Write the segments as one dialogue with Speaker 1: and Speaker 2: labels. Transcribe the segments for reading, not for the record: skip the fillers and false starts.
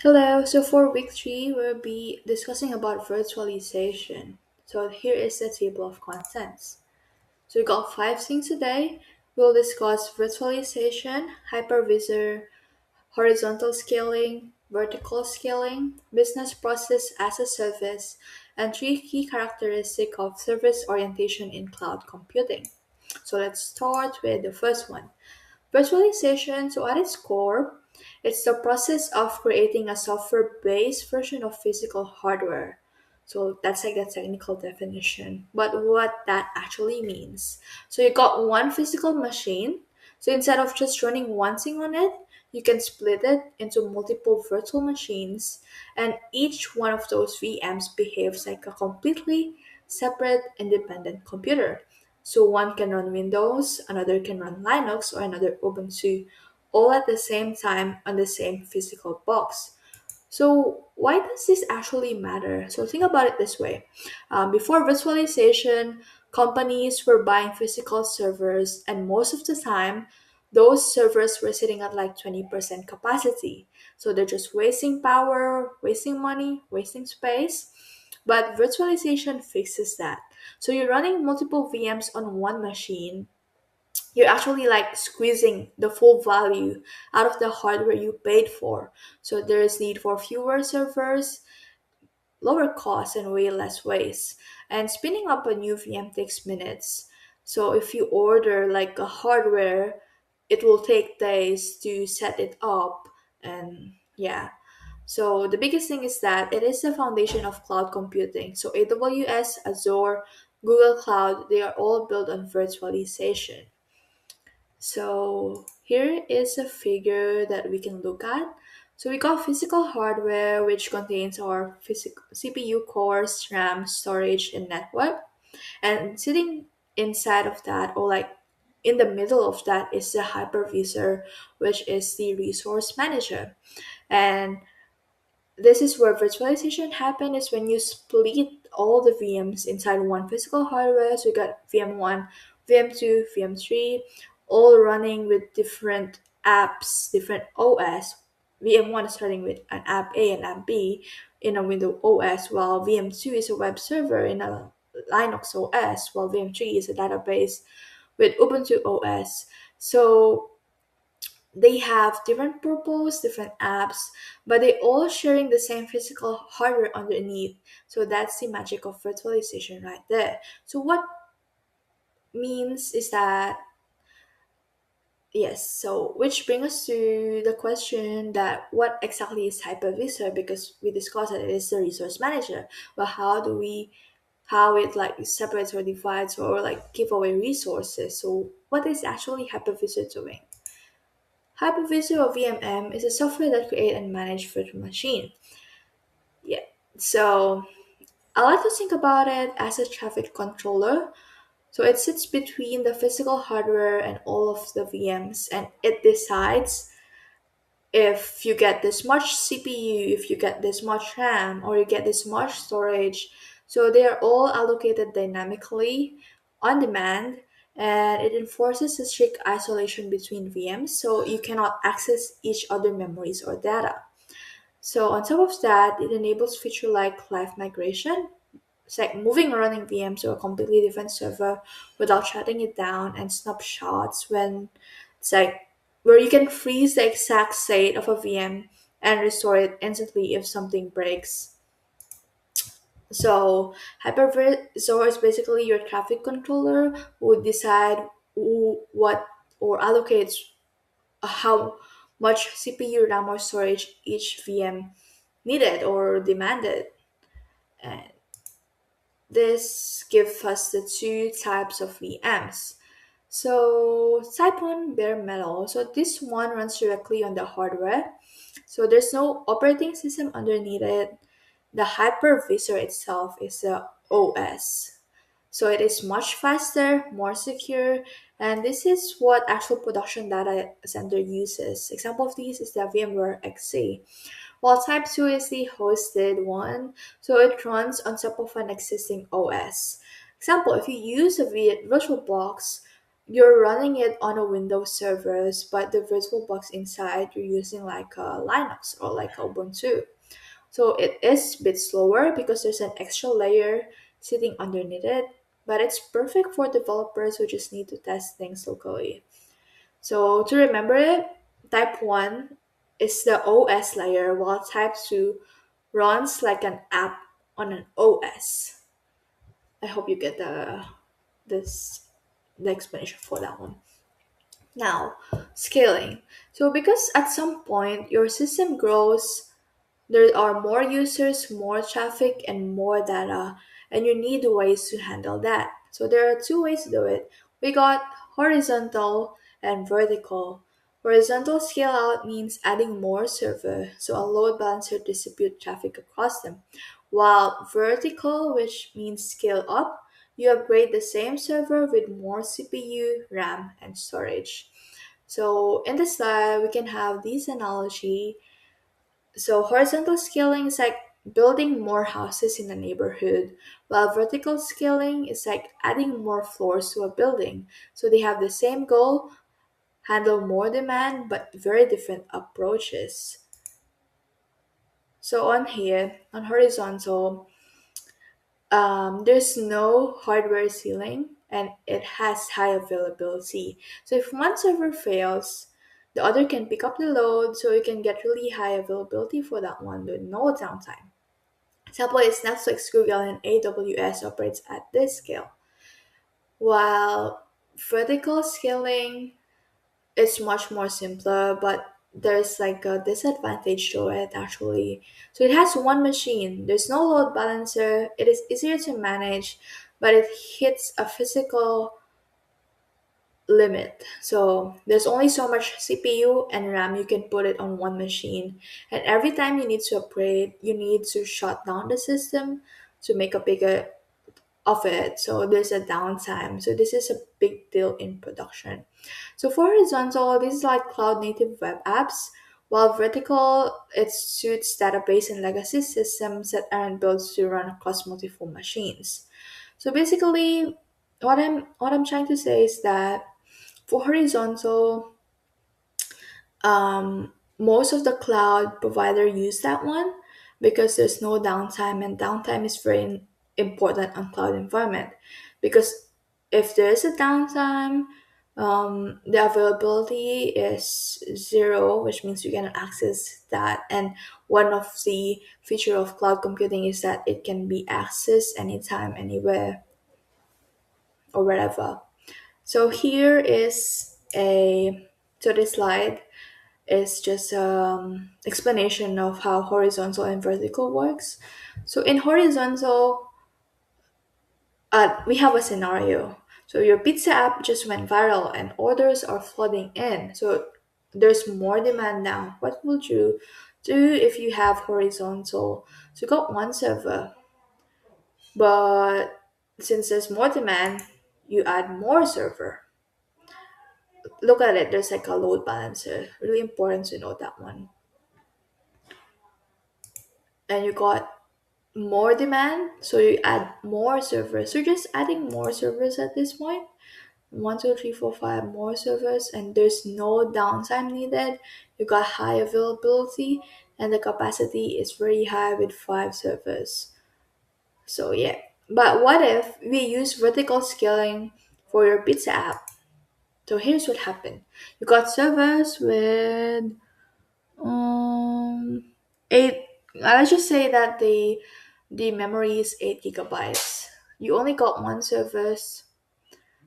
Speaker 1: Hello, so for week 3, we'll be discussing about virtualization. So here is the table of contents. So we got five things today. We'll discuss virtualization, hypervisor, horizontal scaling, vertical scaling, business process as a service, and three key characteristics of service orientation in cloud computing. So let's start with the first one. Virtualization, so at its core, it's the process of creating a software based version of physical hardware. So that's like the technical definition. But what that actually means. So you got one physical machine. So instead of just running one thing on it, you can split it into multiple virtual machines, and each one of those VMs behaves like a completely separate independent computer. So one can run Windows, another can run Linux, or another Ubuntu, all at the same time on the same physical box. So why does this actually matter? So think about it this way. Before virtualization, companies were buying physical servers, and most of the time, those servers were sitting at like 20% capacity. So they're just wasting power, wasting money, wasting space. But virtualization fixes that. So you're running multiple VMs on one machine. You're actually like squeezing the full value out of the hardware you paid for. So there is need for fewer servers, lower cost, and way less waste. And spinning up a new VM takes minutes. So if you order like a hardware, it will take days to set it up. And yeah, so the biggest thing is that it is the foundation of cloud computing. So AWS, Azure, Google Cloud, they are all built on virtualization. So here is a figure that we can look at. So we got physical hardware, which contains our physical CPU cores, RAM, storage, and network. And sitting inside of that, or like in the middle of that, is the hypervisor, which is the resource manager. And this is where virtualization happens is when you split all the VMs inside one physical hardware. So you got VM1, VM2, VM3, all running with different apps, different OS. VM1 is starting with an app A and app B in a Windows OS, while VM2 is a web server in a Linux OS, while VM3 is a database with Ubuntu OS. So they have different purpose, different apps, but they all sharing the same physical hardware underneath. So that's the magic of virtualization right there. So what means is that yes, so which brings us to the question that what exactly is hypervisor, because we discussed that it is the resource manager. But how it like separates or divides or like give away resources. So what is actually hypervisor doing? Hypervisor or VMM is a software that create and manage virtual machine. Yeah. So I like to think about it as a traffic controller. So it sits between the physical hardware and all of the VMs, and it decides if you get this much CPU, if you get this much RAM, or you get this much storage. So they are all allocated dynamically on demand, and it enforces a strict isolation between VMs so you cannot access each other memories or data. So on top of that, it enables feature like live migration. It's like moving a running VM to a completely different server without shutting it down, and snapshots when it's like where you can freeze the exact state of a VM and restore it instantly if something breaks. So hypervisor is basically your traffic controller who would decide what or allocates how much CPU, RAM, or storage each VM needed or demanded. And this gives us the two types of VMs. So type 1 bare metal. So this one runs directly on the hardware. So there's no operating system underneath it. The hypervisor itself is the OS. So it is much faster, more secure, and this is what actual production data center uses. Example of these is the VMware XC. While Type 2 is the hosted one, so it runs on top of an existing OS. Example, if you use a VirtualBox, you're running it on a Windows servers, but the VirtualBox inside you're using like a Linux or like Ubuntu. So it is a bit slower because there's an extra layer sitting underneath it, but it's perfect for developers who just need to test things locally. So to remember it, type 1 is the OS layer, while type 2 runs like an app on an OS. I hope you get this the explanation for that one. Now, scaling. So because at some point your system grows, there are more users, more traffic, and more data, and you need ways to handle that. So there are two ways to do it. We got horizontal and vertical. Horizontal scale out means adding more server, so a load balancer distribute traffic across them. While vertical, which means scale up, you upgrade the same server with more CPU, RAM, and storage. So in this slide, we can have this analogy. So horizontal scaling is like building more houses in a neighborhood, while vertical scaling is like adding more floors to a building. So they have the same goal, handle more demand, but very different approaches. So on here, on horizontal, there's no hardware ceiling and it has high availability. So if one server fails, the other can pick up the load so you can get really high availability for that one with no downtime. Example is Netflix, Google, and AWS operates at this scale. While vertical scaling is much more simpler, but there's like a disadvantage to it actually. So it has one machine. There's no load balancer. It is easier to manage, but it hits a physical limit. So there's only so much CPU and RAM you can put it on one machine. And every time you need to upgrade, you need to shut down the system to make a bigger of it. So there's a downtime. So this is a big deal in production. So for horizontal, this is like cloud native web apps, while vertical, it suits database and legacy systems that aren't built to run across multiple machines. So basically, what I'm trying to say is that for horizontal, most of the cloud provider use that one because there's no downtime, and downtime is very important on cloud environment because if there's a downtime, the availability is zero, which means you cannot access that. And one of the feature of cloud computing is that it can be accessed anytime, anywhere, or wherever. So here is a so this slide is just explanation of how horizontal and vertical works. So in horizontal, we have a scenario. So your pizza app just went viral and orders are flooding in. So there's more demand now. What would you do if you have horizontal? So you got one server, but since there's more demand, you add more server. Look at it, there's like a load balancer. Really important to know that one. And you got more demand, so you add more servers. So you're just adding more servers at this point. One, two, three, four, five more servers, and there's no downtime needed. You got high availability, and the capacity is very high with five servers. So yeah. But what if we use vertical scaling for your pizza app? So here's what happened. You got servers with eight. Let's just say that the memory is 8 GB. You only got one service,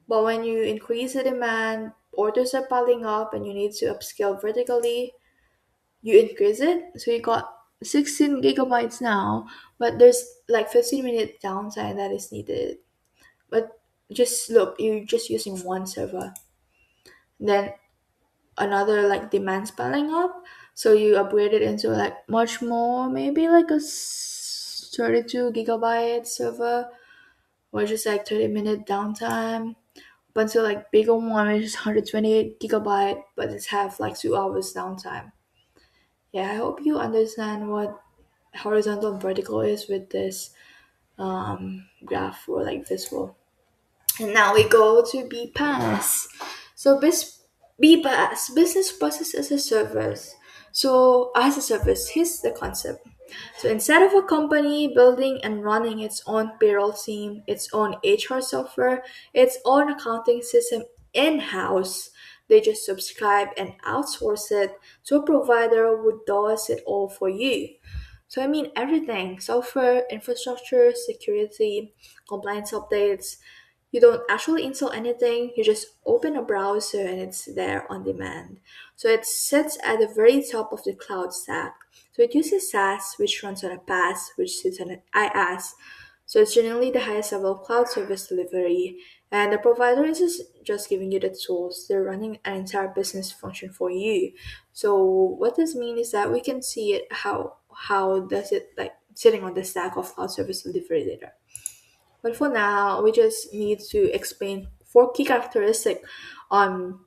Speaker 1: but when you increase the demand, orders are piling up, and you need to upscale vertically. You increase it, so you got 16 GB now, but there's like 15-minute downtime that is needed. But just look, you're just using one server. Then another like demands piling up, so you upgrade it into like much more, maybe like a 32 GB server, or just like 30-minute downtime, up until like bigger one which is 128 GB, but it's have like 2 hours downtime. Yeah, I hope you understand what horizontal and vertical is with this graph or like visual. And now we go to BPaaS. So BPaaS, business process as a service. So as a service, here's the concept. So instead of a company building and running its own payroll team, its own HR software, its own accounting system in-house, they just subscribe and outsource it to a provider who does it all for you. So I mean everything: software, infrastructure, security, compliance updates. You don't actually install anything, you just open a browser and it's there on demand. So it sits at the very top of the cloud stack. So it uses SaaS, which runs on a PaaS, which sits on an IaaS. So it's generally the highest level of cloud service delivery. And the provider is just giving you the tools. They're running an entire business function for you. So what this means is that we can see it how does it like sitting on the stack of cloud service delivery later. But for now, we just need to explain four key characteristics on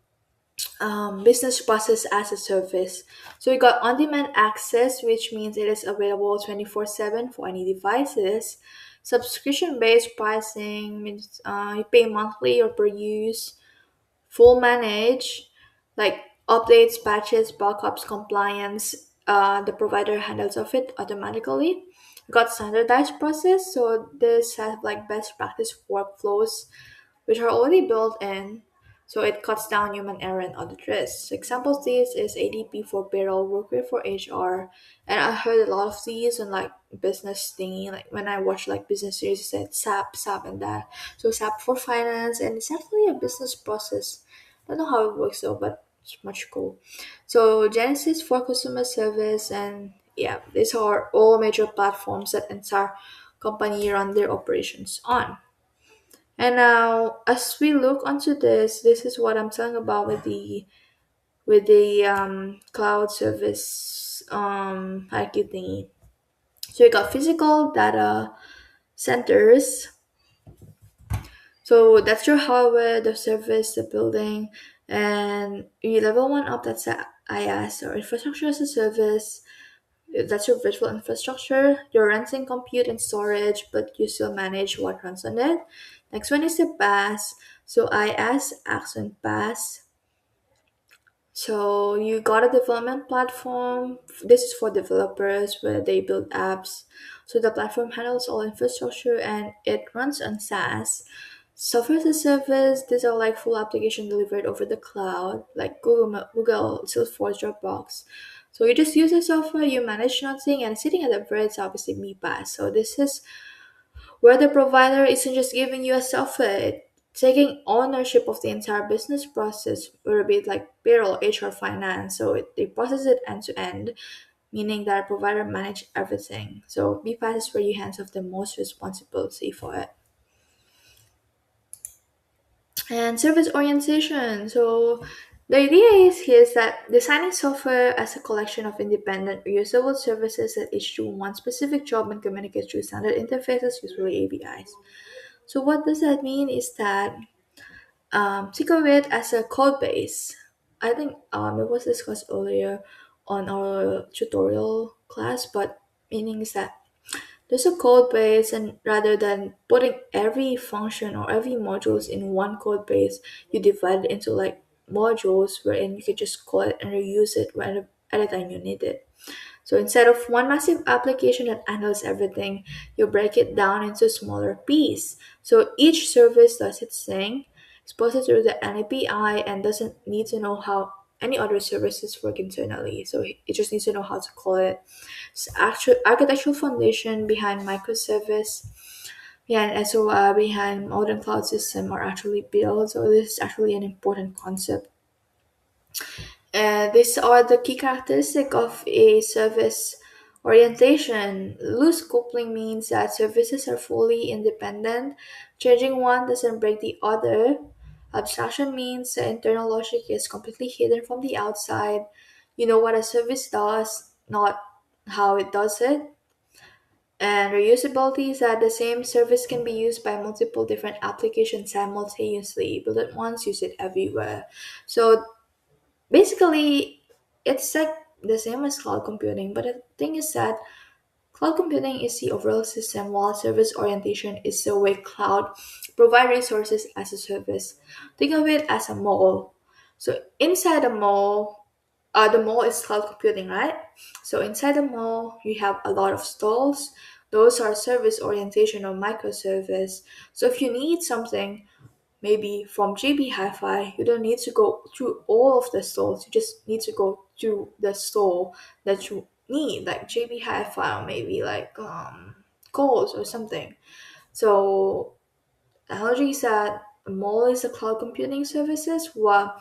Speaker 1: business process as a service. So we got on-demand access, which means it is available 24/7 for any devices. Subscription-based pricing means you pay monthly or per use. Full manage, like updates, patches, backups, compliance. The provider handles of it automatically. Got standardized process, so this has like best practice workflows which are already built in, so it cuts down human error and audit risks. Examples of these is ADP for payroll, Workday for HR, and I heard a lot of these on like business thingy. Like when I watch like business series, it said SAP, and that. So SAP for finance, and it's actually a business process. I don't know how it works though, but it's much cool. So Genesis for customer service, and yeah, these are all major platforms that entire company run their operations on. And now, as we look onto this is what I'm talking about with the cloud service hierarchy thingy. So you got physical data centers. So that's your hardware, the service, the building, and you level one up. That's a IaaS or infrastructure as a service. That's your virtual infrastructure. You're renting compute and storage, but you still manage what runs on it. Next one is the PaaS. So IaaS acts on PaaS. So you got a development platform. This is for developers where they build apps. So the platform handles all infrastructure and it runs on SaaS. Software as a service, these are like full application delivered over the cloud, like Google, Salesforce, Dropbox. So you just use the software, you manage nothing, and sitting at the very top is the MiPass. So this is where the provider isn't just giving you a software, it's taking ownership of the entire business process, whether it be like payroll, HR, finance. So they process it end to end, meaning that a provider manage everything. So BPaaS is where you hands off the most responsibility for it. And service orientation. So the idea is that designing software as a collection of independent reusable services that each do one specific job and communicate through standard interfaces, usually APIs. So what does that mean is that think of it as a code base. I think it was discussed earlier on our tutorial class, but meaning is that there's a code base, and rather than putting every function or every modules in one code base, you divide it into like modules wherein you can just call it and reuse it whenever at the time you need it. So instead of one massive application that handles everything, you break it down into smaller pieces. So each service does its thing, exposes through the API, and doesn't need to know how any other services work internally. So it just needs to know how to call it. So actual architectural foundation behind microservice, yeah, and SOA behind modern cloud system are actually built. So this is actually an important concept. These are the key characteristics of a service orientation. Loose coupling means that services are fully independent. Changing one doesn't break the other. Abstraction means the internal logic is completely hidden from the outside. You know what a service does, not how it does it. And reusability is that the same service can be used by multiple different applications simultaneously. Build it once, use it everywhere. So basically, it's like the same as cloud computing, but the thing is that Cloud computing is the overall system, while service orientation is the way cloud provide resources as a service. Think of it as a mall. So inside the mall is cloud computing, right? So inside the mall, you have a lot of stalls. Those are service orientation or microservice. So if you need something, maybe from JB Hi-Fi, you don't need to go through all of the stores. You just need to go to the store that you need, like JB Hi-Fi or maybe like Kohl's or something. So the analogy is that a mall is the cloud computing services, while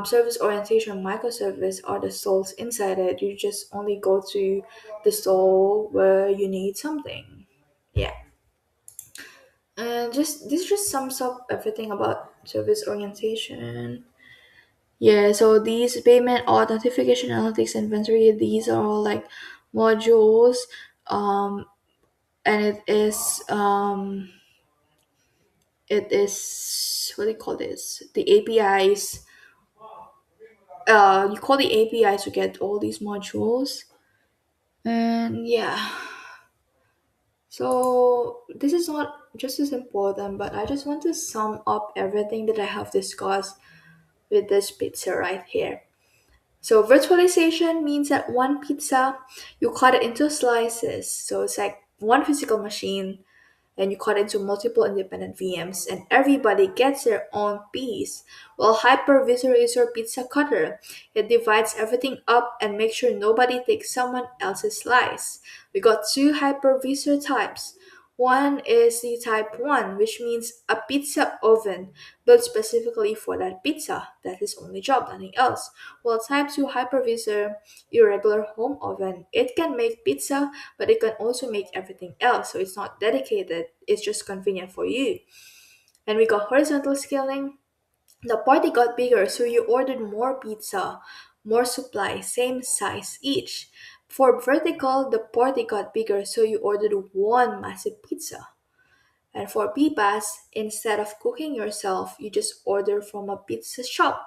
Speaker 1: service orientation microservice are the stalls inside it. You just only go to the store where you need something. Yeah. And just this just sums up everything about service orientation. Yeah, so these payment or notification analytics inventory, these are all like modules, um, and it is what do you call this? The APIs. You call the APIs to get all these modules, and yeah. So this is not just as important, but I just want to sum up everything that I have discussed with this pizza right here. So virtualization means that one pizza, you cut it into slices. So it's like one physical machine and you cut into multiple independent VMs and everybody gets their own piece. While hypervisor is your pizza cutter. It divides everything up and makes sure nobody takes someone else's slice. We got two hypervisor types. One is the type 1, which means a pizza oven built specifically for that pizza. That is only job, nothing else. While type 2 hypervisor, your regular home oven, it can make pizza, but it can also make everything else. So it's not dedicated, it's just convenient for you. And we got horizontal scaling. The party got bigger, so you ordered more pizza, more supply, same size each. For vertical, the party got bigger, so you ordered one massive pizza. And for pipas, instead of cooking yourself, you just order from a pizza shop.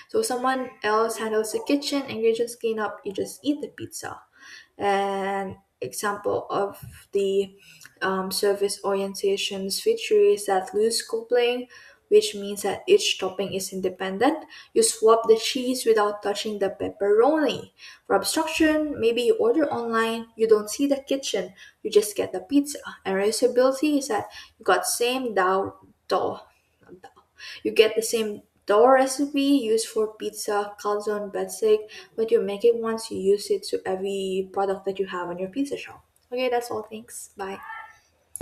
Speaker 1: So someone else handles the kitchen, ingredients cleanup, you just eat the pizza. And example of the service orientations feature is that loose coupling, which means that each topping is independent. You swap the cheese without touching the pepperoni. For obstruction, maybe you order online, you don't see the kitchen, you just get the pizza. And reusability is that you got same dough, not dough. You get the same dough recipe used for pizza, calzone, breadstick, but you make it once, you use it to every product that you have on your pizza shop. Okay, that's all. Thanks. Bye.